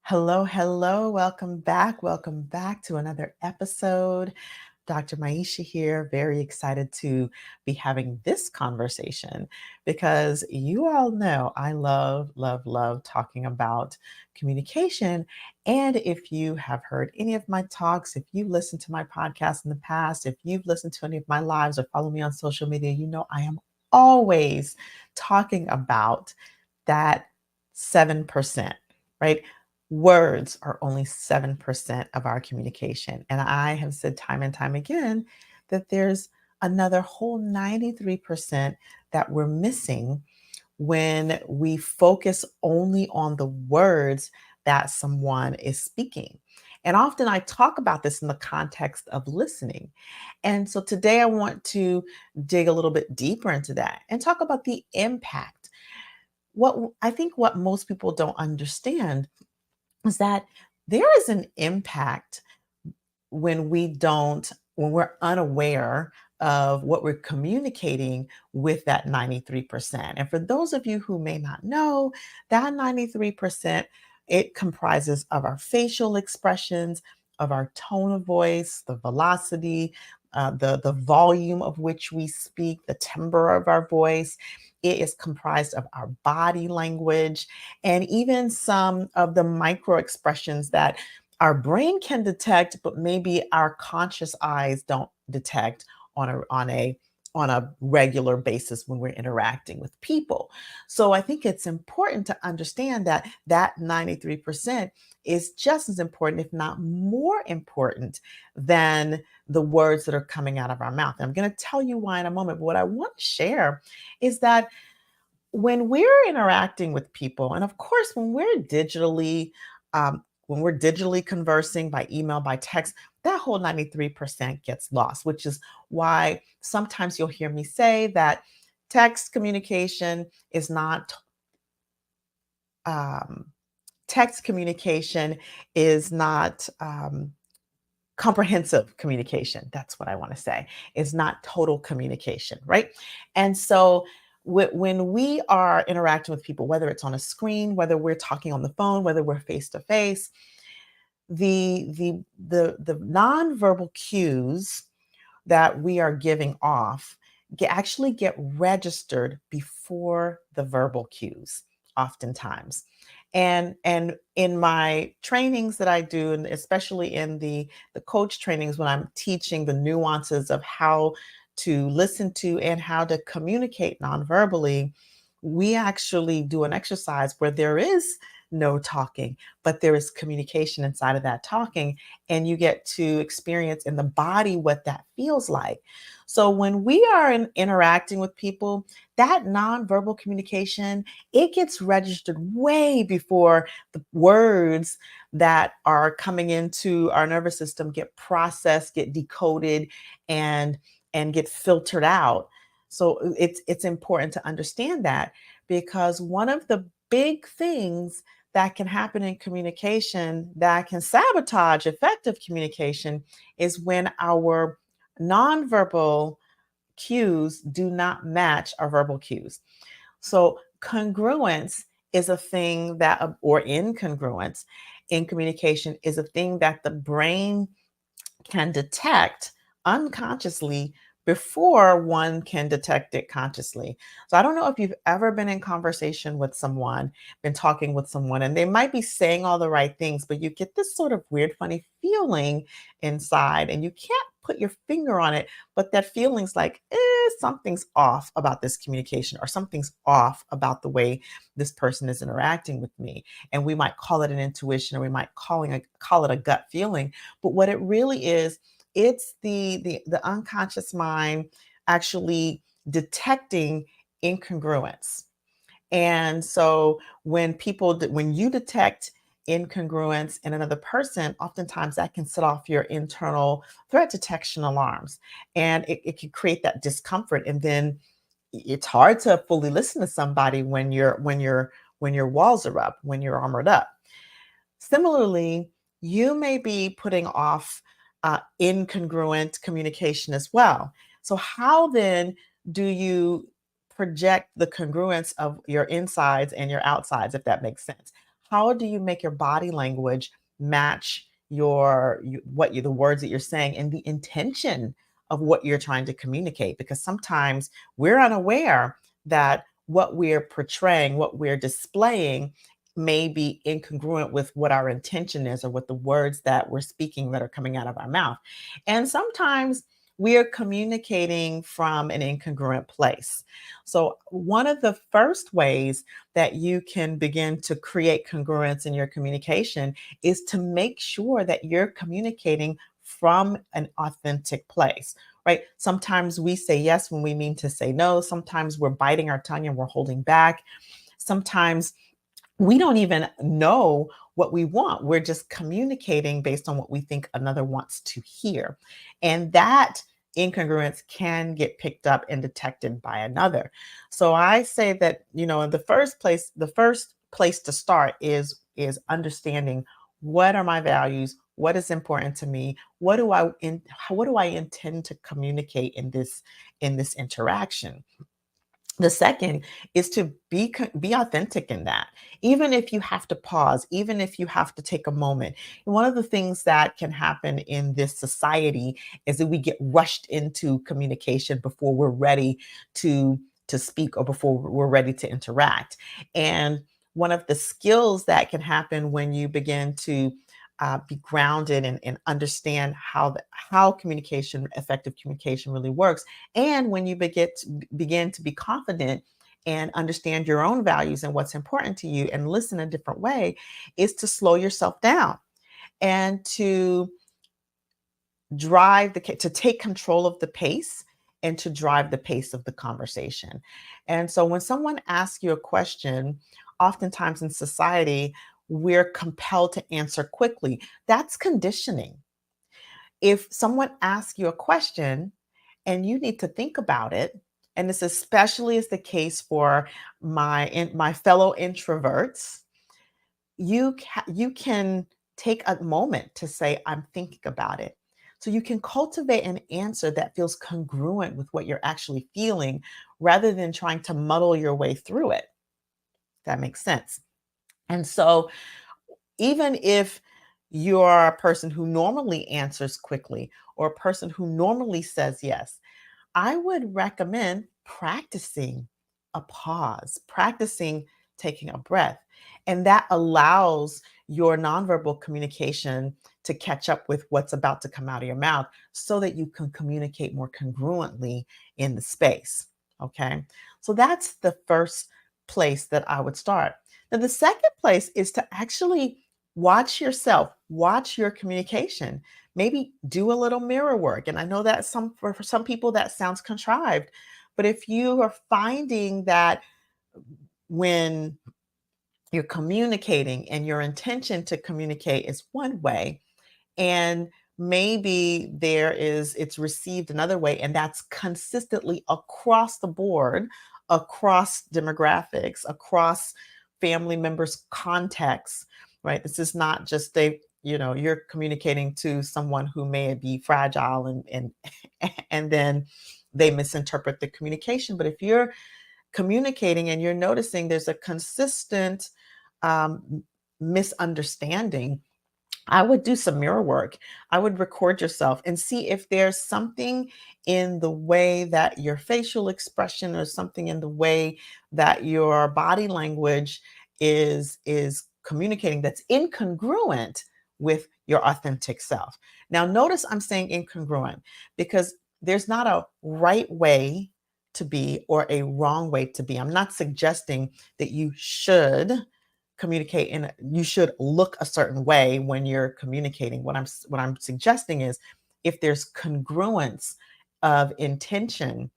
Hello, hello. Welcome back. Welcome back to another episode. Dr. Maisha here. Very excited to be having this conversation because you all know I love, love, love talking about communication. And if you have heard any of my talks, if you've listened to my podcast in the past, if you've listened to any of my lives or follow me on social media, you know I am always talking about that 7%, right? Words are only 7% of our communication. And I have said time and time again that there's another whole 93% that we're missing when we focus only on the words that someone is speaking. And often I talk about this in the context of listening. And so today I want to dig a little bit deeper into that and talk about the impact. What most people don't understand is that there is an impact when we're unaware of what we're communicating with that 93%. And for those of you who may not know, that 93%, it comprises of our facial expressions, of our tone of voice, the velocity, the volume of which we speak, the timbre of our voice. It is comprised of our body language and even some of the micro expressions that our brain can detect, but maybe our conscious eyes don't detect on a regular basis when we're interacting with people. So I think it's important to understand that that 93% is just as important, if not more important, than the words that are coming out of our mouth. And I'm going to tell you why in a moment. But what I want to share is that when we're interacting with people, and of course, when we're digitally conversing by email, by text, that whole 93% gets lost, which is why sometimes you'll hear me say that text communication is not um, text communication is not comprehensive communication. That's what I want to say. Is not total communication, right? And so when we are interacting with people, whether it's on a screen, whether we're talking on the phone, whether we're face to face, the nonverbal cues that we are giving off actually get registered before the verbal cues oftentimes. And in my trainings that I do, and especially in the coach trainings when I'm teaching the nuances of how to listen to and how to communicate nonverbally, we actually do an exercise where there is no talking, but there is communication inside of that talking, and you get to experience in the body what that feels like. So when we are interacting with people, that nonverbal communication, it gets registered way before the words that are coming into our nervous system get processed, get decoded, and get filtered out. So it's important to understand that, because one of the big things that can happen in communication that can sabotage effective communication is when our nonverbal cues do not match our verbal cues. So congruence is a thing or incongruence in communication is a thing that the brain can detect unconsciously before one can detect it consciously. So I don't know if you've ever been in conversation with someone, been talking with someone, and they might be saying all the right things, but you get this sort of weird, funny feeling inside, and you can't put your finger on it, but that feeling's like, something's off about this communication, or something's off about the way this person is interacting with me. And we might call it an intuition, or we might call it a gut feeling. But what it really is, it's the unconscious mind actually detecting incongruence. And so when you detect incongruence in another person, oftentimes that can set off your internal threat detection alarms, and it can create that discomfort. And then it's hard to fully listen to somebody when your walls are up, when you're armored up. Similarly, you may be putting off incongruent communication as well. So, how then do you project the congruence of your insides and your outsides, if that makes sense? how do you make your body language match the words that you're saying and the intention of what you're trying to communicate? Because sometimes we're unaware that what we're portraying, what we're displaying, may be incongruent with what our intention is or with the words that we're speaking that are coming out of our mouth. And sometimes we are communicating from an incongruent place. So, one of the first ways that you can begin to create congruence in your communication is to make sure that you're communicating from an authentic place, right? Sometimes we say yes when we mean to say no. Sometimes we're biting our tongue and we're holding back. Sometimes we don't even know what we want. We're just communicating based on what we think another wants to hear. And that incongruence can get picked up and detected by another. So I say that, in the first place to start is understanding, what are my values? What is important to me? What do I intend to communicate in this interaction? The second is to be authentic in that. Even if you have to pause, even if you have to take a moment. One of the things that can happen in this society is that we get rushed into communication before we're ready to speak or before we're ready to interact. And one of the skills that can happen when you begin to be grounded and understand how effective communication really works, and when you begin to be confident and understand your own values and what's important to you and listen a different way, is to slow yourself down and to to take control of the pace and to drive the pace of the conversation. And so when someone asks you a question, oftentimes in society, we're compelled to answer quickly. That's conditioning. If someone asks you a question and you need to think about it, and this especially is the case for my fellow introverts, you can take a moment to say, I'm thinking about it. So you can cultivate an answer that feels congruent with what you're actually feeling rather than trying to muddle your way through it. That makes sense. And so even if you're a person who normally answers quickly or a person who normally says yes, I would recommend practicing a pause, practicing taking a breath. And that allows your nonverbal communication to catch up with what's about to come out of your mouth so that you can communicate more congruently in the space. Okay. So that's the first place that I would start. Now, the second place is to actually watch yourself, watch your communication, maybe do a little mirror work. And I know that for some people that sounds contrived, but if you are finding that when you're communicating and your intention to communicate is one way, and maybe it's received another way, and that's consistently across the board, across demographics, across family members contexts, right? This is not just you're communicating to someone who may be fragile and and then they misinterpret the communication. But if you're communicating and you're noticing there's a consistent um, misunderstanding, I would do some mirror work. I would record yourself and see if there's something in the way that your facial expression or something in the way that your body language is communicating that's incongruent with your authentic self. Now notice I'm saying incongruent because there's not a right way to be or a wrong way to be. I'm not suggesting that you should communicate and you should look a certain way when you're communicating. What I'm suggesting is, if there's congruence of intention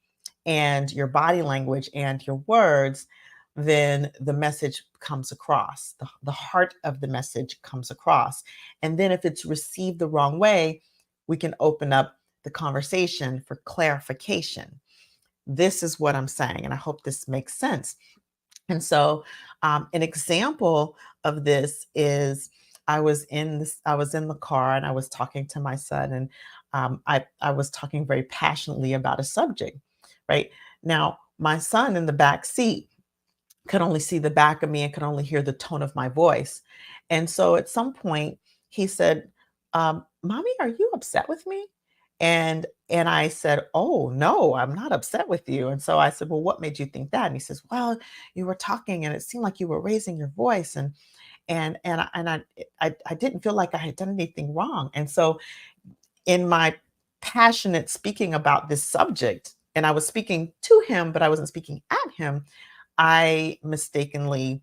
and your body language and your words, then the message comes across. The heart of the message comes across. And then if it's received the wrong way, we can open up the conversation for clarification. This is what I'm saying, and I hope this makes sense. And so, an example of this is I was in the car and I was talking to my son, and I was talking very passionately about a subject. Right now, my son in the back seat, could only see the back of me and could only hear the tone of my voice. And so at some point he said, "Mommy, are you upset with me?" And I said, "Oh no, I'm not upset with you." And so I said, "Well, what made you think that?" And he says, "Well, you were talking and it seemed like you were raising your voice, and I didn't feel like I had done anything wrong." And so in my passionate speaking about this subject, and I was speaking to him, but I wasn't speaking at him, I mistakenly,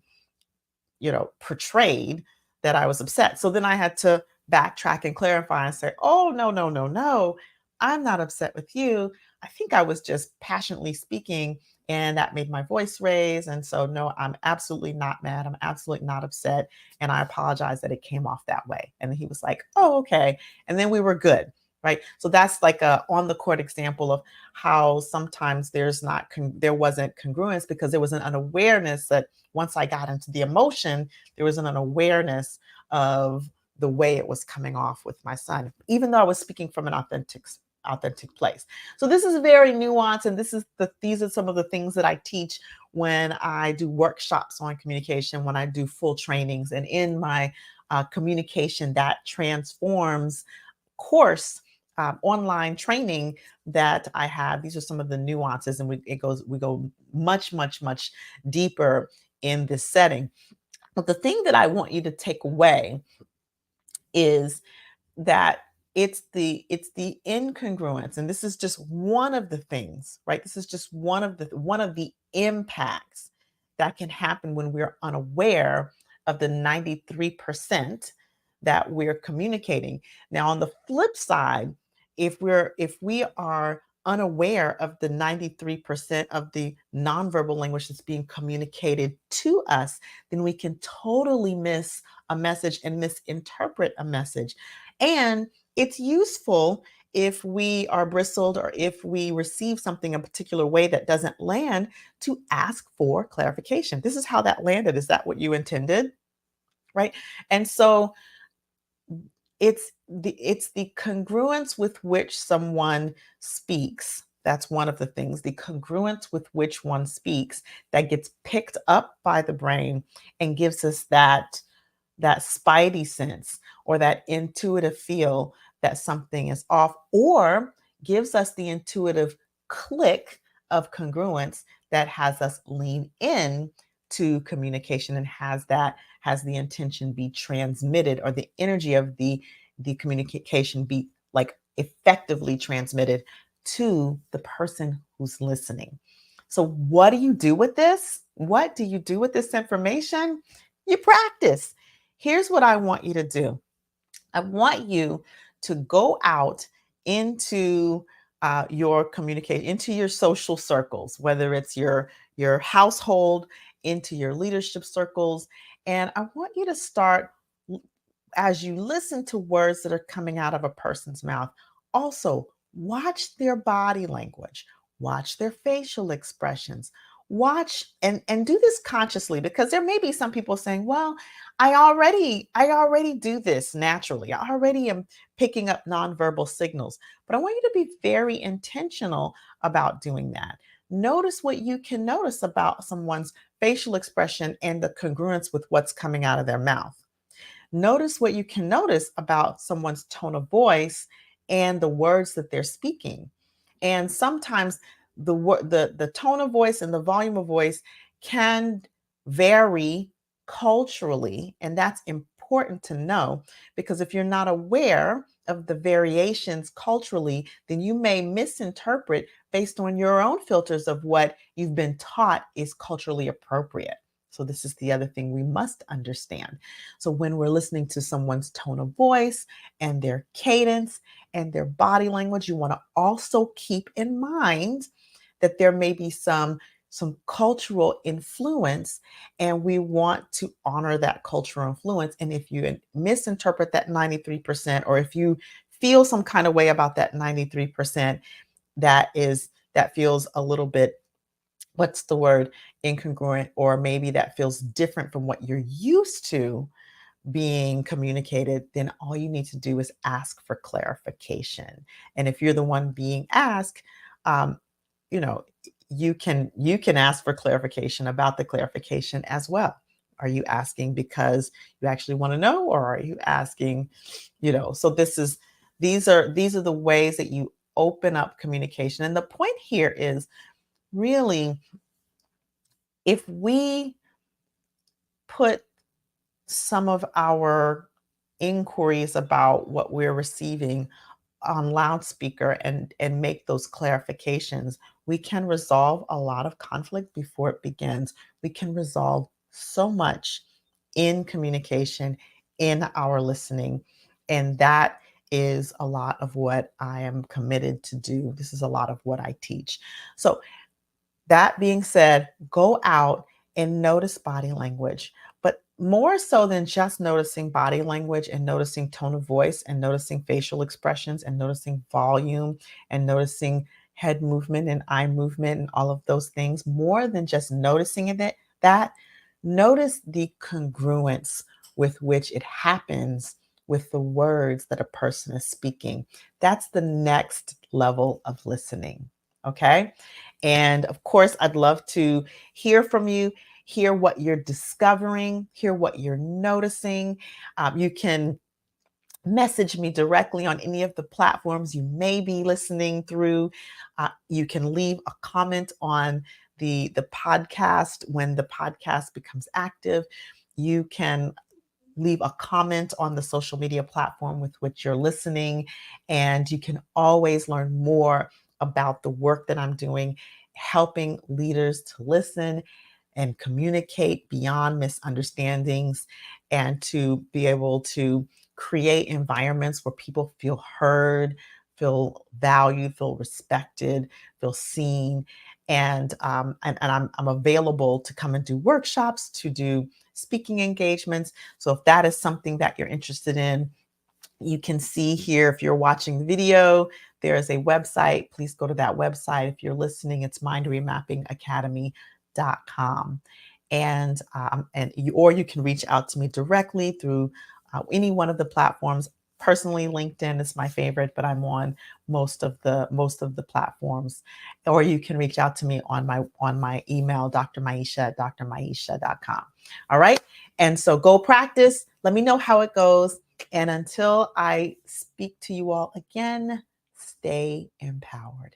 portrayed that I was upset. So then I had to backtrack and clarify and say, "Oh, no, no, no, no. I'm not upset with you. I think I was just passionately speaking and that made my voice raise. And so, no, I'm absolutely not mad. I'm absolutely not upset. And I apologize that it came off that way." And he was like, "Oh, okay." And then we were good. Right. So that's like a on the court example of how sometimes there wasn't congruence because there was an unawareness that once I got into the emotion, there was an awareness of the way it was coming off with my son, even though I was speaking from an authentic place. So this is very nuanced, and these are some of the things that I teach when I do workshops on communication, when I do full trainings, and in my communication that transforms course, online training that I have. These are some of the nuances, and we go much, much, much deeper in this setting. But the thing that I want you to take away is that it's the incongruence, and this is just one of the things, right? This is just one of the impacts that can happen when we're unaware of the 93% that we're communicating. Now on the flip side, if we are unaware of the 93% of the nonverbal language that's being communicated to us, then we can totally miss a message and misinterpret a message. And it's useful if we are bristled or if we receive something a particular way that doesn't land to ask for clarification. This is how that landed. Is that what you intended? Right. And so it's the congruence with which someone speaks. That's one of the things, the congruence with which one speaks, that gets picked up by the brain and gives us that spidey sense or that intuitive feel that something is off, or gives us the intuitive click of congruence that has us lean in to communication and has the intention be transmitted, or the energy of the communication be like effectively transmitted to the person who's listening. So what do you do with this? What do you do with this information? You practice. Here's what I want you to do. I want you to go out into your communication, into your social circles, whether it's your household, into your leadership circles, and I want you to start, as you listen to words that are coming out of a person's mouth, also watch their body language, watch their facial expressions, watch and do this consciously, because there may be some people saying, "Well, I already do this naturally. I already am picking up nonverbal signals." But I want you to be very intentional about doing that. Notice what you can notice about someone's facial expression and the congruence with what's coming out of their mouth. Notice what you can notice about someone's tone of voice and the words that they're speaking. And sometimes the tone of voice and the volume of voice can vary culturally, and that's important to know, because if you're not aware of the variations culturally, then you may misinterpret based on your own filters of what you've been taught is culturally appropriate. So this is the other thing we must understand. So when we're listening to someone's tone of voice and their cadence and their body language, you want to also keep in mind that there may be some cultural influence, and we want to honor that cultural influence. And if you misinterpret that 93%, or if you feel some kind of way about that 93%, that feels a little bit, what's the word, incongruent, or maybe that feels different from what you're used to being communicated, then all you need to do is ask for clarification. And if you're the one being asked, um, you know, you can ask for clarification about the clarification as well. Are you asking because you actually want to know, or are you asking, so these are the ways that you open up communication. And the point here is really, if we put some of our inquiries about what we're receiving on loudspeaker and make those clarifications, we can resolve a lot of conflict before it begins. We can resolve so much in communication, in our listening. And that is a lot of what I am committed to do. This is a lot of what I teach. So that being said, go out and notice body language, but more so than just noticing body language and noticing tone of voice and noticing facial expressions and noticing volume and noticing head movement and eye movement and all of those things, more than just noticing that, notice the congruence with which it happens with the words that a person is speaking. That's the next level of listening. Okay. And of course, I'd love to hear from you, hear what you're discovering, hear what you're noticing. You can message me directly on any of the platforms you may be listening through. You can leave a comment on the podcast when the podcast becomes active. You can leave a comment on the social media platform with which you're listening. And you can always learn more about the work that I'm doing, helping leaders to listen and communicate beyond misunderstandings, and to be able to create environments where people feel heard, feel valued, feel respected, feel seen. And I'm available to come and do workshops, to do speaking engagements. So if that is something that you're interested in, you can see here, if you're watching the video, there is a website. Please go to that website. If you're listening, it's mindremappingacademy.com. Or you can reach out to me directly through any one of the platforms. Personally, LinkedIn is my favorite, but I'm on most of the platforms. Or you can reach out to me on my email, drmaisha@drmaisha.com. All right. And so go practice. Let me know how it goes. And until I speak to you all again, stay empowered.